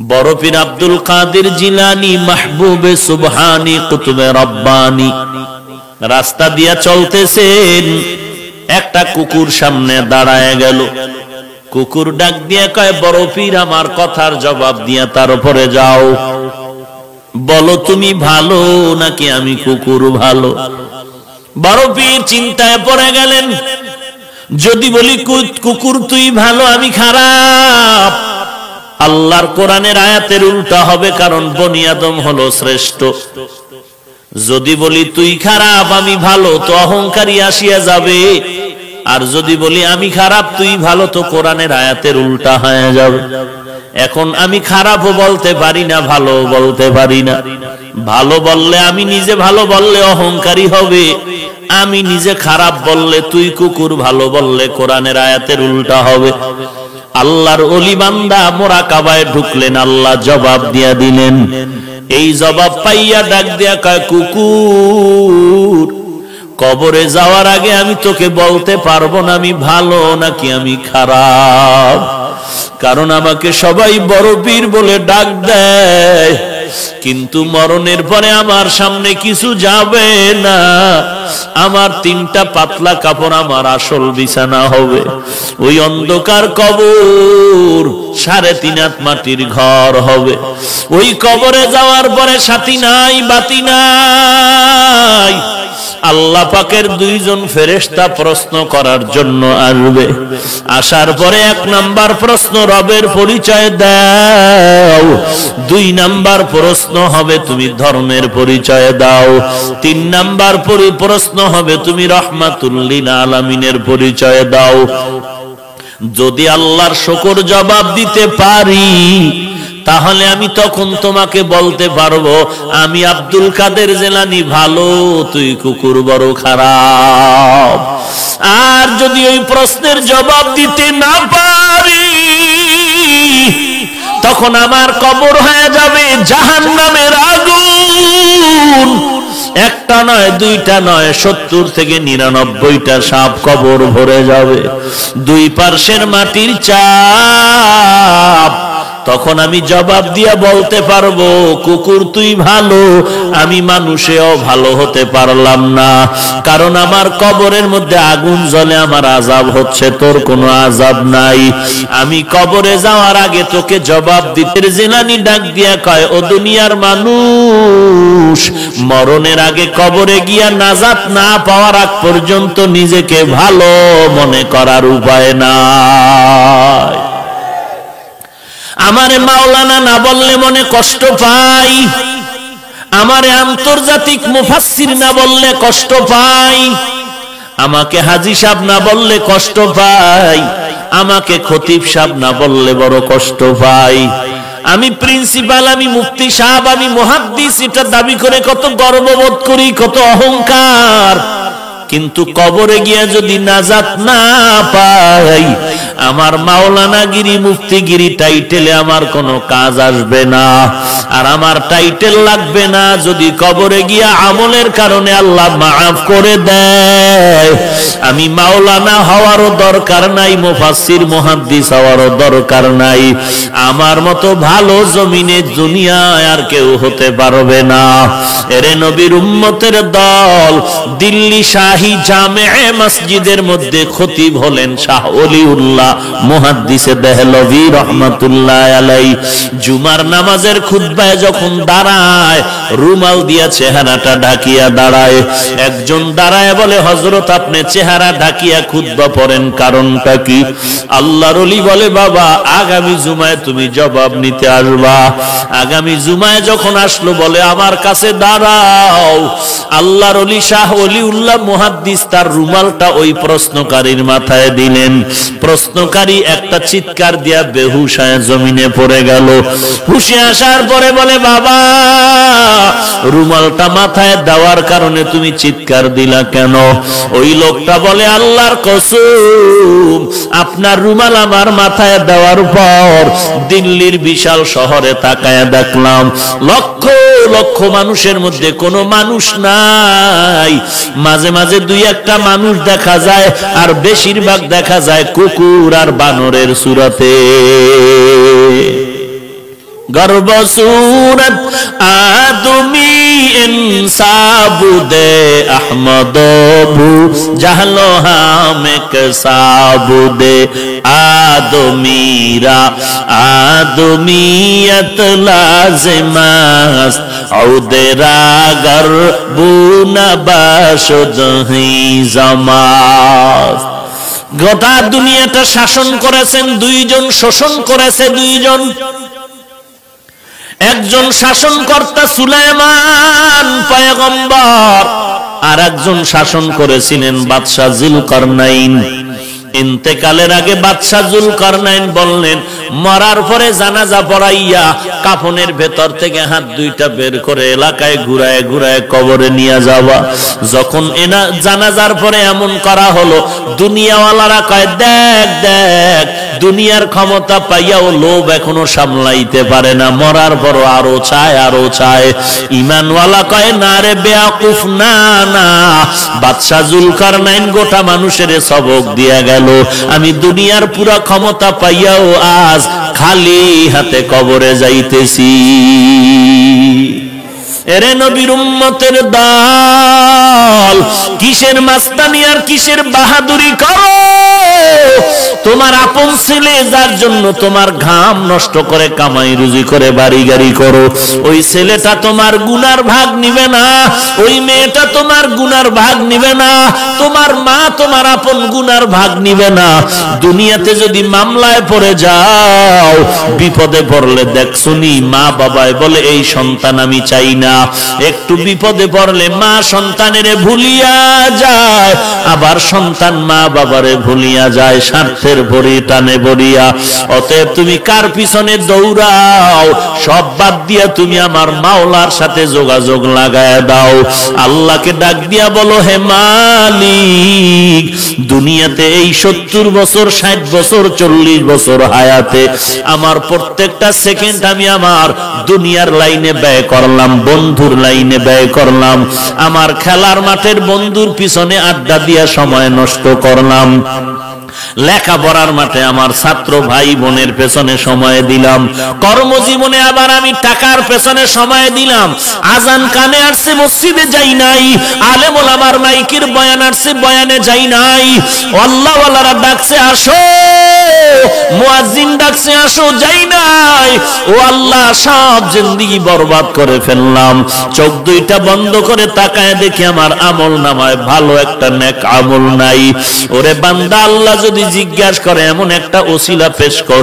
বড় পীর আব্দুল কাদের জিলানী মাহবুবে সুবহানী কুতুবে রব্বানী রাস্তা দিয়া চলতেছেন, একটা কুকুর সামনে দাঁড়ায় গেল। কুকুর ডাক দিয়া কয়, বড় পীর আমার কথার জবাব দিয়া তার উপরে যাও, বলো তুমি ভালো নাকি আমি কুকুর ভালো? বড় পীর চিন্তায় পড়ে গেলেন, যদি বলি কুকুর তুই ভালো আমি খারাপ, আল্লাহর কোরআনের আয়াতের উল্টা হবে, কারণ বনি আদম হলো শ্রেষ্ঠ। যদি বলি তুই খারাপ আমি ভালো, তো অহংকারী আসিয়া যাবে। আর যদি বলি আমি খারাপ তুই ভালো, তো কোরআনের আয়াতের উল্টা হয়ে যাবে। এখন আমি খারাপও বলতে পারি না, ভালো বলতে পারি না। ভালো বললে আমি নিজে ভালো বললে অহংকারী হবে, আমি নিজে খারাপ বললে তুই কুকুর ভালো বললে কোরআনের আয়াতের উল্টা হবে। আল্লাহর ওলি বান্দা মুরাকাবায় ঢুকলেন, আল্লাহ জবাব দিয়া দিলেন। এই জবাব পাইয়া ডাক দিয়া কয়, কুকুর কবরে যাওয়ার আগে আমি তোকে বলতে পারবো না আমি ভালো নাকি আমি খারাপ, কারণ আমাকে সবাই বড় পীর বলে ডাক দেয়, কিন্তু মরণের পরে আমার সামনে কিছু যাবে না। আমার তিনটা পাতলা কাপড় আমার আসল বিছানা হবে। ওই অন্ধকার কবর 3.5 হাত মাটির ঘর হবে। ওই কবরে যাওয়ার পরে সাথী নাই, বাতি নাই। আল্লাহ পাকের 2 জন ফেরেশতা প্রশ্ন করার জন্য আসবে। আসার পরে 1 নাম্বার প্রশ্ন, রবের পরিচয় দাও। 2 নাম্বার প্রশ্ন হবে তুমি ধর্মের পরিচয় দাও। 3 নাম্বার প্রশ্ন হবে তুমি রহমাতুল লিল আলামিনের পরিচয় দাও। যদি আল্লাহর শুকর জবাব দিতে পারি, তাহলে আমি তখন তোমাকে বলতে পারবো আমি আব্দুল কাদের জিলানী ভালো, তুই কুকুর বড় খারাপ। আর যদি ওই প্রশ্নের জবাব দিতে না পারি, তখন আমার কবর হয়ে যাবে জাহান্নামের আগুন। 1টা নয় 2টা নয় 70 থেকে 99টা সাপ কবর ভরে যাবে। 2 পার্শ্বের মাটির চাপ। তখন আমি জবাব দিয়া বলতে পারবো কুকুর তুই ভালো, আমি মানুষেও ভালো হতে পারলাম না, কারণ আমার কবরের মধ্যে আগুন জ্বলে, আমার আযাব হচ্ছে, তোর কোনো আযাব নাই। আমি কবরে যাওয়ার আগে তোকে জবাব দিতে। জিলানী ডাক দিয়া কয়, ও দুনিয়ার মানুষ, মরণের আগে কবরে গিয়া নাজাত না পাওয়ার আগ পর্যন্ত নিজেকে ভালো মনে করার উপায় নাই। আমারে মাওলানা না বললে মনে কষ্ট পাই, আমারে আন্তর্জাতিক মুফাসসির না বললে কষ্ট পাই, আমাকে হাজী সাহেব না বললে কষ্ট পাই, আমাকে খতিব সাহেব না বললে বড় কষ্ট পাই। আমি প্রিন্সিপাল, আমি মুফতি সাহেব, আমি মুহাদ্দিস, এটা দাবি করে কত গর্ববোধ করি, কত অহংকার। কিন্তু কবরে গিয়া যদি নাজাত না পাই, আমার মাওলানাগিরি মুফতিগিরি টাইটেলে আমার কোনো কাজ আসবে না, আর আমার টাইটেল লাগবে না যদি কবরে গিয়া আমলের কারণে আল্লাহ মাফ করে দেয়। আমি মাওলানা হওয়ারও দরকার নাই, মুফাসসির মুহাদ্দিস হওয়ারও দরকার নাই। আমার মতো ভালো জমিনে দুনিয়ায় আর কেউ হতে পারবে না। এরে নবীর উম্মতের দল, দিল্লি শাহী জামে মসজিদের মধ্যে খতিব হলেন শাহ ওলিউল্লাহ মুহাদ্দিসে দেহলভী রহমাতুল্লাহ আলাইহি। জুমার নামাজের খুতবায় যখন দাঁড়ায়, রুমাল দিয়া চেহারাটা ঢাকিয়া দাঁড়ায়। একজন দাঁড়ায় বলে, হযরত আপনি চেহারা ঢাকিয়া খুতবা পড়েন, কারণটা কি? আল্লাহর ওলি বলে, বাবা আগামী জুমায় তুমি জবাব নিতে আসবা। আগামী জুমায় যখন আসলো, বলে আমার কাছে দাঁড়াও। আল্লাহর ওলি শাহ ওলিউল্লাহ মুহাদ্দিস তার রুমালটা ওই প্রশ্নকারীর মাথায় দিলেন। প্রশ্নকারী একটা চিৎকার দিয়া বেহুশ হয়ে জমিনে পড়ে গেল। হুশে আসার পরে বলে, বাবা রুমালটা মাথায় দেওয়ার কারণে তুমি চিৎকার দিলা কেন? ওই লোকটা বলে, আল্লাহর কসম, আপনার রুমাল আমার মাথায় দেওয়ার পর দিল্লির বিশাল শহরে তাকায় দেখলাম লক্ষ লক্ষ মানুষের মধ্যে কোনো মানুষ নাই, মাঝে মাঝে 2-1টা মানুষ দেখা যায়, আর বেশিরভাগ দেখা যায় কুকুর আর বানরের সুরতে। गर्भ सूरत आदमी इंसाबुदे अहमदोबू जहलो हामेक साबुदे आदमीरा आदमीयत लाजिमास औदेरा गर्बुना बाशुदही जमास। গোটা দুনিয়াটা শাসন করেছেন দুইজন, শোষণ করেছে দুইজন। একজন শাসনকর্তা সুলাইমান পয়গম্বর, আর একজন শাসন করেছিলেন বাদশা যুলকারনাইন। ইন্তেকালের আগে বাদশা যুলকারনাইন বললেন, মরার পরে জানাজা পড়াইয়া কাফনের ভেতর থেকে হাত দুইটা বের করে এলাকায় ঘুরায় ঘুরায় কবরে নিয়ে যাওয়া। যখন এনা জানাজার পরে এমন করা হলো, দুনিয়াওয়ালারা কয় দেখ দেখ, দুনিয়ার ক্ষমতা পাইয়াও লোভ এখনো সামলাইতে পারে না, মরার পর আরো চায় আরো চায়। ইমানওয়ালা কয় না রে বেয়াকুফ, না না, বাদশা যুলকারনাইন গোটা মানুষের সবক দিয়া গেল। আমি দুনিয়ার পুরা ক্ষমতা পাইয়াও আজ খালি হাতে কবরে যাইতেছি। এরে নবীর উম্মতের দল, কিসের মাস্তানি আর কিসের বাহাদুরি করো? তোমার আপন ছেলে যার জন্য তোমার ঘাম নষ্ট করে কামাই রুজি করে বাড়ি গাড়ি করো, ওই ছেলেটা তোমার গুনার ভাগ নিবে না, ওই মেয়েটা তোমার গুনার ভাগ নিবে না, তোমার মা তোমার আপন গুনার ভাগ নিবে না। দুনিয়াতে যদি মামলায় পড়ে যাও, বিপদে পড়লে দেখছুনি মা বাবায় বলে এই সন্তান আমি চাই না। একটু বিপদে পড়লে মা সন্তানের ভুলিয়া যায়, আবার সন্তান মা বাবারে ভুলিয়া যায় স্বার্থের ভরি টানে ভরিয়া। অতএব তুমি কার পিছনে দৌড়াও, সব বাদ দিয়া তুমি আমার মাওলার সাথে যোগাযোগ লাগায় দাও। আল্লাহকে ডাক দিয়া বলো, হে মালিক, দুনিয়াতে এই 70 বছর 60 বছর 40 বছর হায়াতে আমার প্রত্যেকটা সেকেন্ড আমি আমার দুনিয়ার লাইনে ব্যয় করলাম, বন্ধুর লাইনে ব্যয় করলাম, আমার খেলার মাঠের বন্ধুর পিছনে আড্ডা দিয়া সময় নষ্ট করলাম, লেখাপড়ার মাঠে আমার ছাত্র ভাই বোনের পেছনে সময় দিলাম, কর্মজীবনে আবার আমি টাকার পেছনে সময় দিলাম। আজান কানে আসছে মসজিদে যাই নাই, আলেম ওলামার মাইকের বয়ান আসছে বয়ানে যাই নাই, আল্লাহ ওয়ালারা ডাকছে আসো, মুয়াজ্জিন ডাকছে আসো, যাই নাই। ও আল্লাহ, সব জিন্দেগি বরবাদ করে ফেললাম। চোখ দুইটা বন্ধ করে তাকায় দেখি আমার আমল নামায় ভালো একটা নেক আমল নাই। ওরে বান্দা, আল্লাহ যদি জিজ্ঞাসা করে এমন একটা ওসিলা পেশ করো